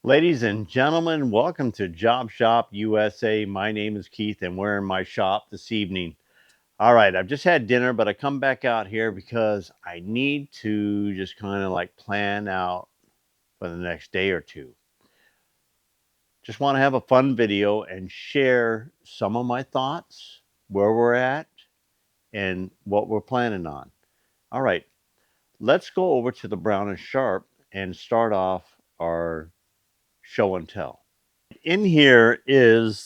Ladies and gentlemen, welcome to Job Shop USA. My name is Keith and we're in my shop this evening. All right, I've just had dinner, but I come back out here because I need to just kind of like plan out for the next day or two. Just want to have a fun video and share some of my thoughts, where we're at, and what we're planning on. All right, let's go over to the Brown and Sharp and start off our show and tell. In here is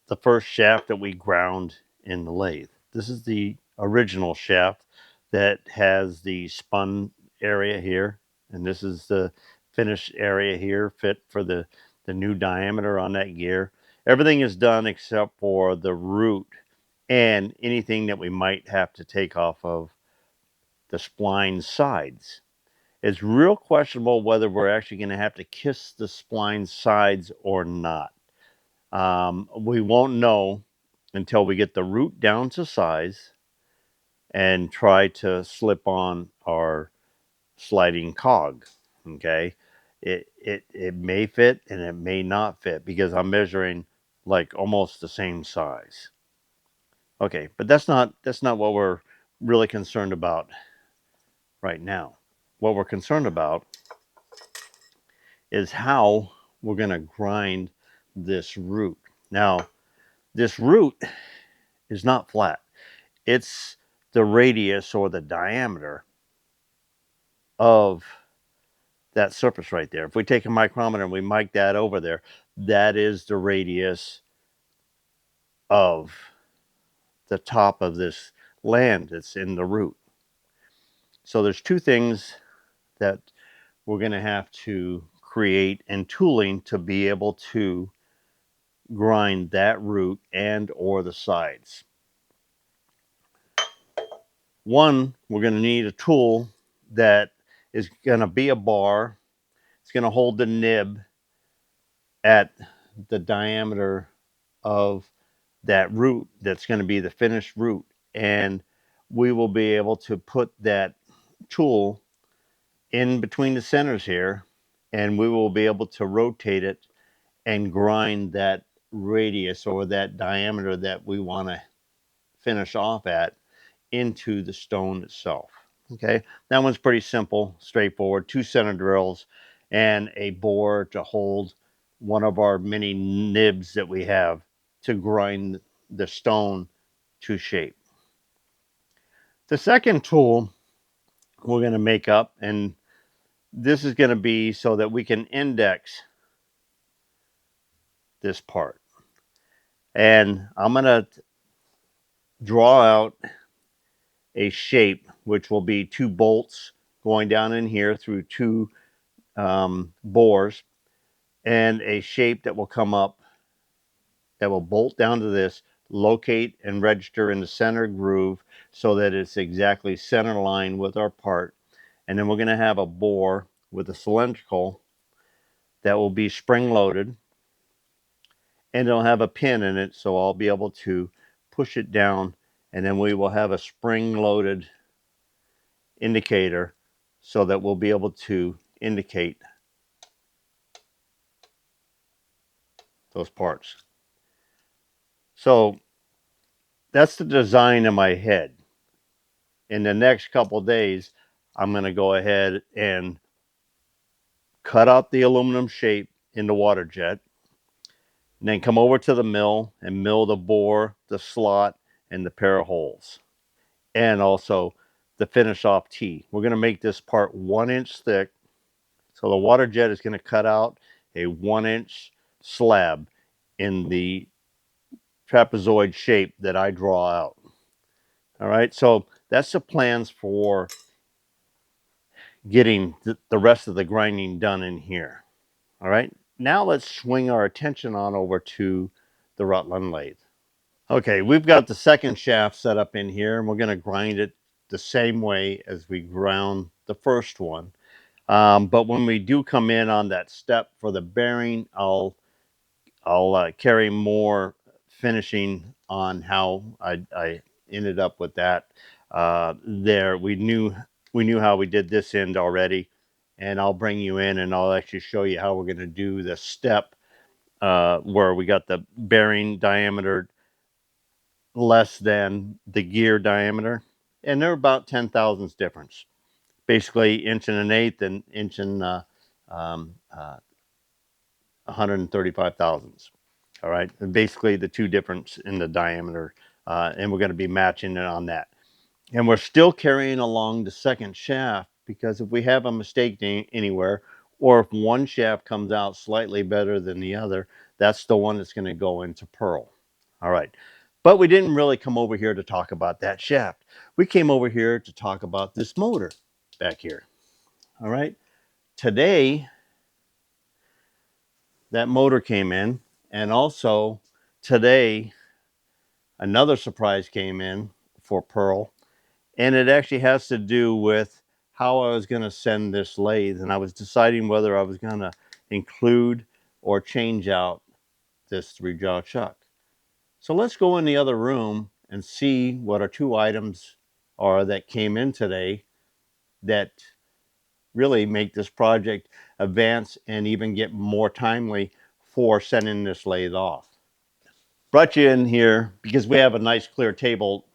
the first shaft that we ground in the lathe. This is the original shaft that has the spun area here, and this is the finished area here, fit for the new diameter on that gear. Everything is done except for the root and anything that we might have to take off of the spline sides. It's real questionable whether we're actually going to have to kiss the spline sides or not. We won't know until we get the root down to size and try to slip on our sliding cog. Okay, it may fit and it may not fit because I'm measuring like almost the same size. Okay, but that's not what we're really concerned about right now. What we're concerned about is how we're going to grind this root. Now, this root is not flat. It's the radius or the diameter of that surface right there. If we take a micrometer and we mic that over there, that is the radius of the top of this land that's in the root. So there's two things that we're going to have to create and tooling to be able to grind that root and or the sides. One, we're going to need a tool that is going to be a bar. It's going to hold the nib at the diameter of that root that's going to be the finished root. And we will be able to put that tool in between the centers here, and we will be able to rotate it and grind that radius or that diameter that we want to finish off at into the stone itself. Okay, that one's pretty simple, straightforward. Two center drills and a bore to hold one of our mini nibs that we have to grind the stone to shape. The second tool we're going to make up, and this is going to be so that we can index this part. And I'm going to draw out a shape, which will be two bolts going down in here through two bores, and a shape that will come up that will bolt down to this, locate and register in the center groove so that it's exactly center line with our part. And then we're going to have a bore with a cylindrical that will be spring loaded, and it'll have a pin in it, so I'll be able to push it down, and then we will have a spring loaded indicator so that we'll be able to indicate those parts. So that's the design in my head. In the next couple days, I'm going to go ahead and cut out the aluminum shape in the water jet, and then come over to the mill and mill the bore, the slot, and the pair of holes, and also the finish off tee. We're going to make this part 1 inch thick. So the water jet is going to cut out a 1 inch slab in the trapezoid shape that I draw out. All right, so that's the plans for getting the rest of the grinding done in here. All right, now let's swing our attention on over to the Rutland lathe. Okay, we've got the second shaft set up in here, and we're going to grind it the same way as we ground the first one. But when we do come in on that step for the bearing, I'll carry more finishing on how I ended up with that. There, we knew how we did this end already, and I'll bring you in and I'll actually show you how we're going to do the step where we got the bearing diameter less than the gear diameter, and they're about 10 thousandths difference. Basically, inch and an eighth and inch and um, uh, 135 thousandths. All right, and basically the two difference in the diameter, and we're going to be matching it on that. And we're still carrying along the second shaft because if we have a mistake anywhere, or if one shaft comes out slightly better than the other, that's the one that's going to go into pearl. All right. But we didn't really come over here to talk about that shaft. We came over here to talk about this motor back here. All right. Today, that motor came in, and also today, another surprise came in for pearl, and it actually has to do with how I was going to send this lathe, and I was deciding whether I was going to include or change out this 3-jaw chuck. So let's go in the other room and see what our two items are that came in today that really make this project advance and even get more timely for sending this lathe off. Brought you in here because we have a nice clear table,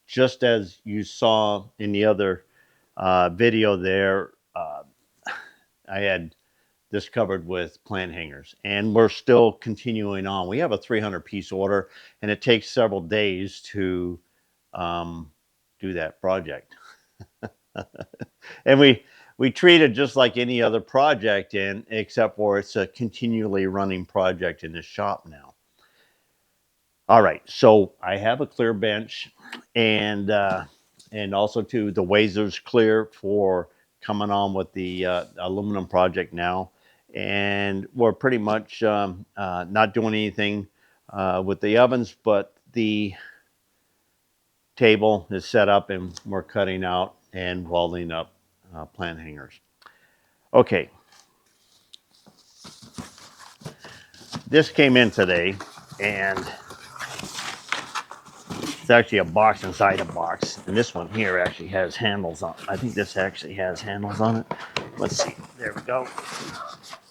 just as you saw in the other video there. I had this covered with plant hangers, and we're still continuing on. We have a 300 piece order, and it takes several days to do that project. And we treat it just like any other project, except for it's a continually running project in this shop now. All right, so I have a clear bench, and also too the Wazer's clear for coming on with the aluminum project now, and we're pretty much not doing anything with the ovens, but the table is set up, and we're cutting out and welding up plant hangers. Okay, this came in today, and it's actually a box inside a box, and this one here actually has handles on. I think this actually has handles on it. Let's see. There we go.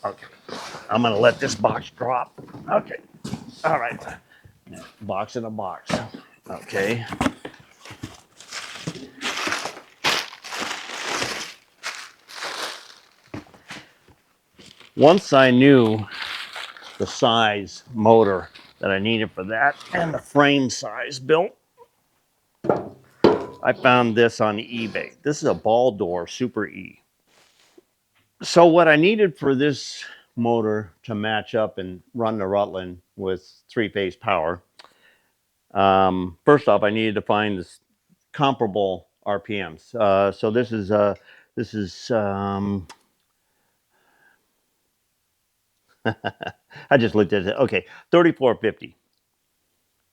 Okay, I'm gonna let this box drop. Okay, all right. Box in a box. Okay. Once I knew the size motor that I needed for that and the frame size built, I found this on eBay. This is a ball door Super E. So what I needed for this motor to match up and run the Rutland with three-phase power, first off, I needed to find this comparable RPMs. So this is I just looked at it. Okay, 3450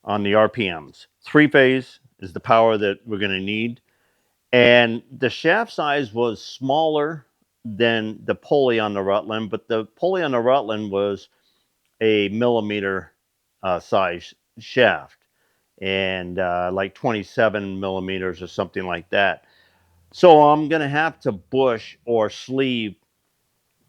on the RPMs. Three-phase is the power that we're going to need. And the shaft size was smaller than the pulley on the Rutland, but the pulley on the Rutland was a millimeter size shaft, and like 27 millimeters or something like that. So I'm going to have to bush or sleeve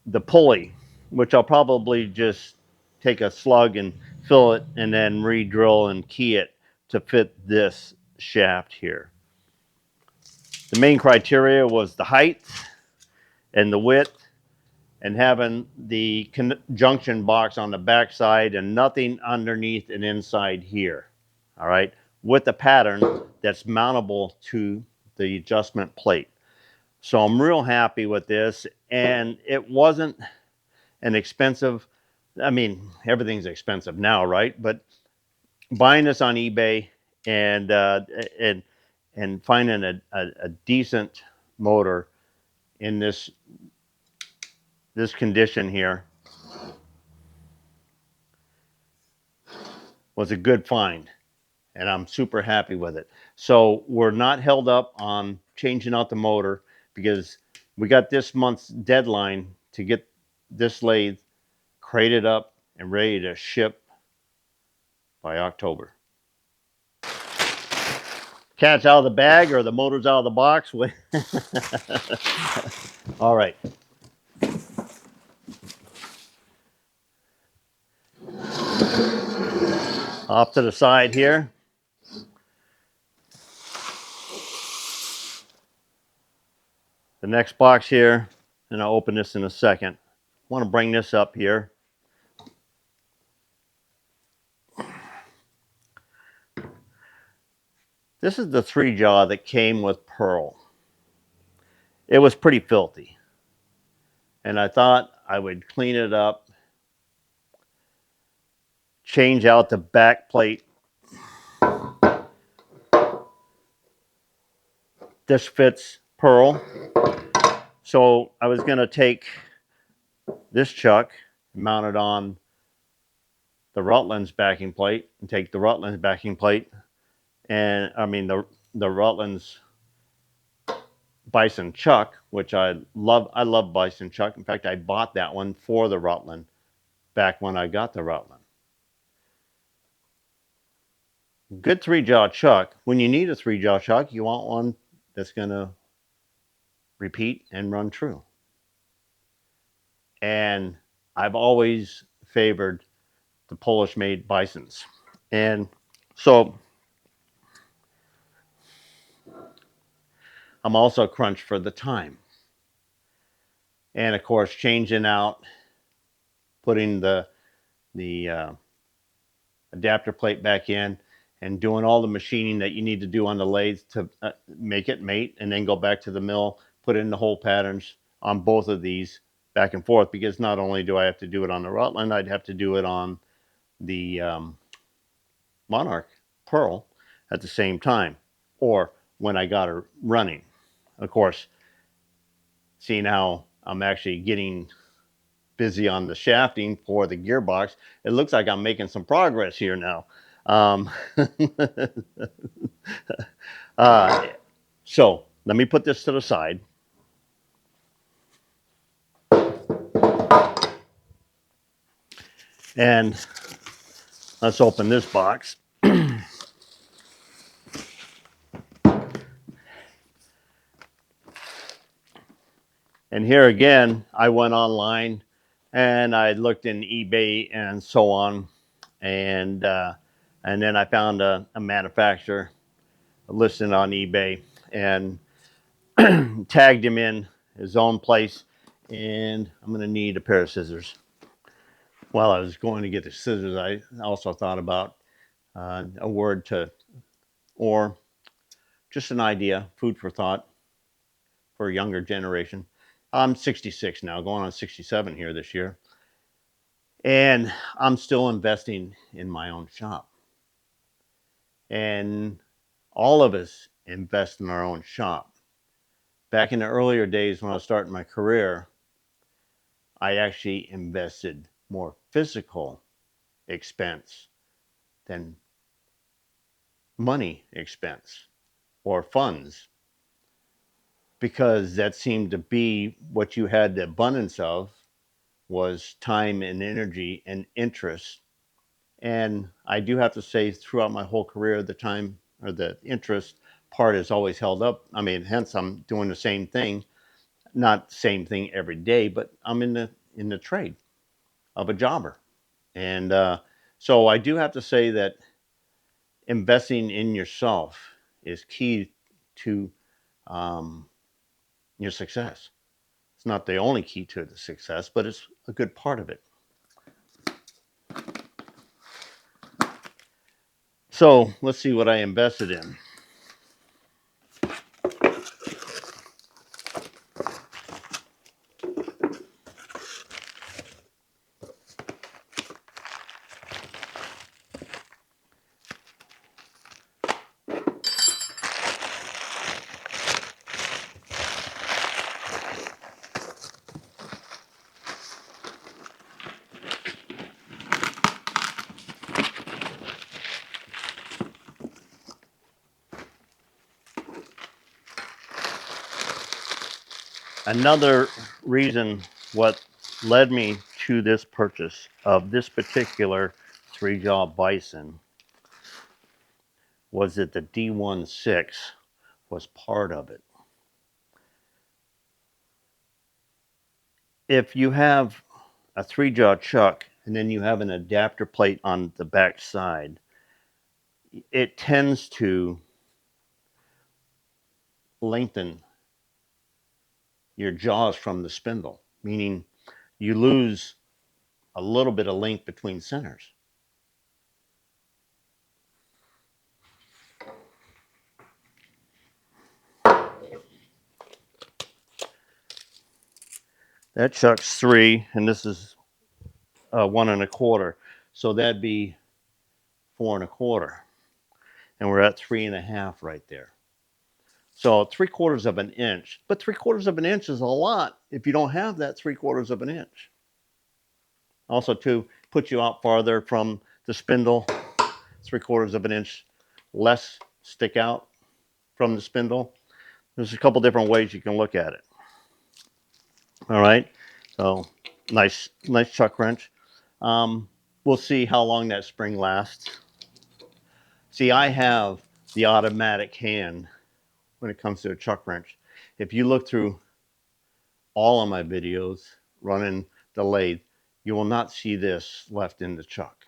the pulley, which I'll probably just take a slug and fill it and then re-drill and key it to fit this shaft here. The main criteria was the height and the width, and having the junction box on the back side and nothing underneath and inside here. All right, with a pattern that's mountable to the adjustment plate. So I'm real happy with this, and it wasn't an expensive, I mean, everything's expensive now, right? But buying this on eBay and and and finding a decent motor in this condition here was a good find, and I'm super happy with it. So we're not held up on changing out the motor because We got this month's deadline to get this lathe crated up and ready to ship by October. Cat's out of the bag or the motor's out of the box. All right. Off to the side here. The next box here, and I'll open this in a second. I want to bring this up here. This is the 3-jaw that came with Pearl. It was pretty filthy. And I thought I would clean it up, change out the back plate. This fits Pearl. So I was going to take this chuck, mount it on the Rutland's backing plate, and take the Rutland's backing plate, and I mean the Rutland's Bison chuck, which I love. I love Bison chuck. In fact, I bought that one for the Rutland back when I got the Rutland. Good 3-jaw chuck. When you need a 3-jaw chuck, you want one that's going to repeat and run true. And I've always favored the Polish-made Bisons. And so I'm also crunched for the time. And of course, changing out, putting the adapter plate back in, and doing all the machining that you need to do on the lathe to make it mate, and then go back to the mill, put in the hole patterns on both of these back and forth, because not only do I have to do it on the Rutland, I'd have to do it on the Monarch Pearl at the same time, or when I got her running. Of course, seeing how I'm actually getting busy on the shafting for the gearbox, it looks like I'm making some progress here now. So let me put this to the side. And let's open this box. And here again, I went online and I looked in eBay and so on. And then I found a manufacturer listed on eBay and tagged him in his own place. And I'm going to need a pair of scissors. While I was going to get the scissors, I also thought about a word to, or just an idea, food for thought for a younger generation. I'm 66 now, going on 67 here this year. And I'm still investing in my own shop. And all of us invest in our own shop. Back in the earlier days when I was starting my career, I actually invested more physical expense than money expense or funds, because that seemed to be what you had the abundance of, was time and energy and interest. And I do have to say, throughout my whole career, the time or the interest part is always held up. I mean, hence I'm doing the same thing, not the same thing every day, but I'm in the trade of a jobber. And so I do have to say that investing in yourself is key to your success. It's not the only key to the success, but it's a good part of it. So let's see what I invested in. Another reason what led me to this purchase of this particular three-jaw bison was that the D16 was part of it. If you have a three-jaw chuck and then you have an adapter plate on the back side, it tends to lengthen your jaws from the spindle, meaning you lose a little bit of length between centers. That chuck's 3, and this is 1 1/4. So that'd be 4 1/4. And we're at 3 1/2 right there. So 3/4 of an inch, but 3/4 of an inch is a lot if you don't have that 3/4 of an inch. Also, to put you out farther from the spindle, 3/4 of an inch less stick out from the spindle. There's a couple different ways you can look at it. All right, so nice chuck wrench. We'll see how long that spring lasts. See, I have the automatic hand when it comes to a chuck wrench. If you look through all of my videos running the lathe, you will not see this left in the chuck.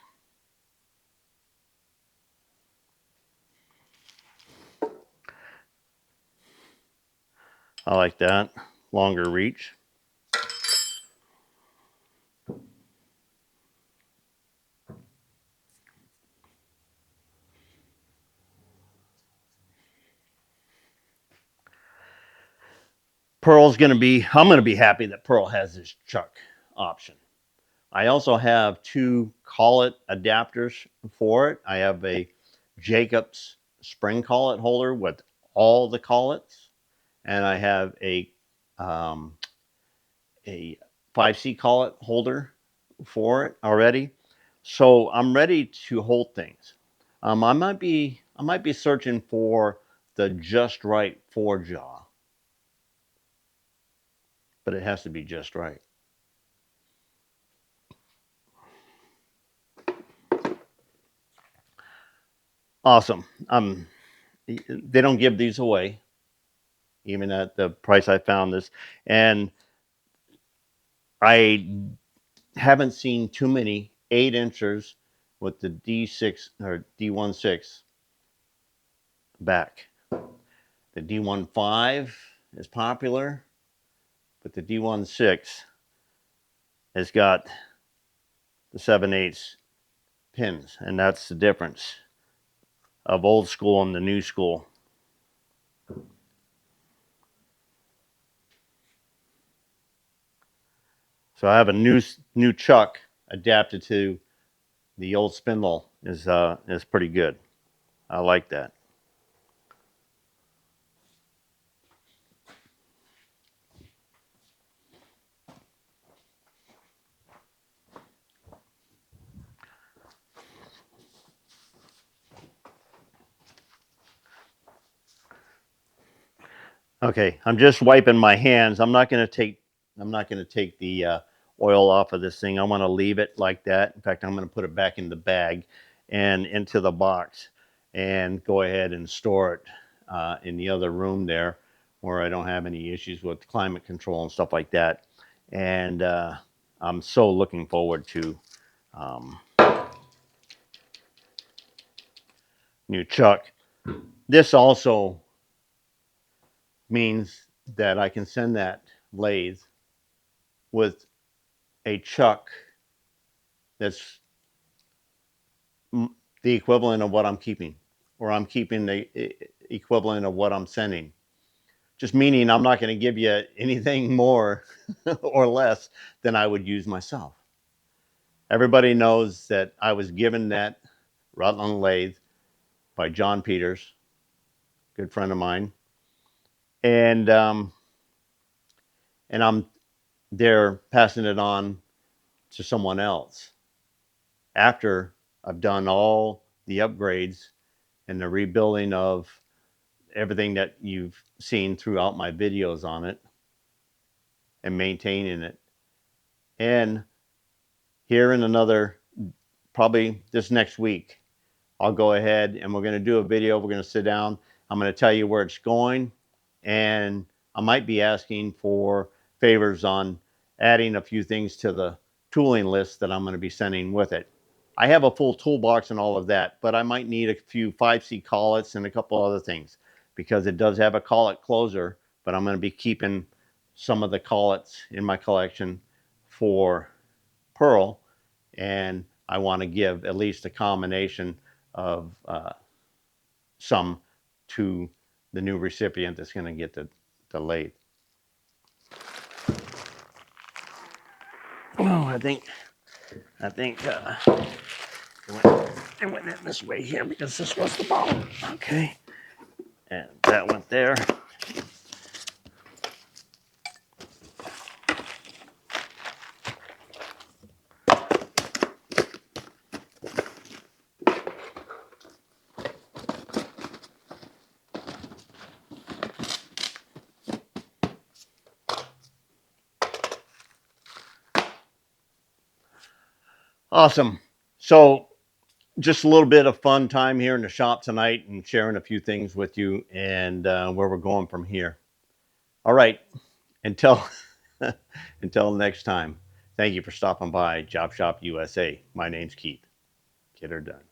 I like that. Longer reach. I'm going to be happy that Pearl has this chuck option. I also have 2 collet adapters for it. I have a Jacobs spring collet holder with all the collets, and I have a 5C collet holder for it already. So I'm ready to hold things. I might be searching for the just right 4-jaw, but it has to be just right. Awesome. They don't give these away, even at the price I found this, and I haven't seen too many 8-inchers with the D6 or D16 back. The D15 is popular, but the D16 has got the 7/8 pins, and that's the difference of old school and the new school. So I have a new chuck adapted to the old spindle is pretty good. I like that. Okay, I'm just wiping my hands. I'm not going to take the oil off of this thing. I want to leave it like that. In fact, I'm going to put it back in the bag and into the box and go ahead and store it in the other room there where I don't have any issues with climate control and stuff like that. And I'm so looking forward to new chuck. This also means that I can send that lathe with a chuck that's the equivalent of what I'm keeping, or I'm keeping the equivalent of what I'm sending. Just meaning I'm not going to give you anything more or less than I would use myself. Everybody knows that I was given that Rutland lathe by John Peters, good friend of mine, and I'm there passing it on to someone else after I've done all the upgrades and the rebuilding of everything that you've seen throughout my videos on it. and maintaining it. And here in another, probably this next week, I'll go ahead and we're going to do a video. We're going to sit down. I'm going to tell you where it's going. And I might be asking for favors on adding a few things to the tooling list that I'm going to be sending with it. I have a full toolbox and all of that, but I might need a few 5C collets and a couple other things because it does have a collet closer, but I'm going to be keeping some of the collets in my collection for pearl, and I want to give at least a combination of some to the new recipient that's going to get the lathe. Oh, I think it went in this way here because this was the bottom. Okay, and that went there. Awesome. So just a little bit of fun time here in the shop tonight and sharing a few things with you and where we're going from here. All right. Until until next time. Thank you for stopping by Job Shop USA. My name's Keith. Get her done.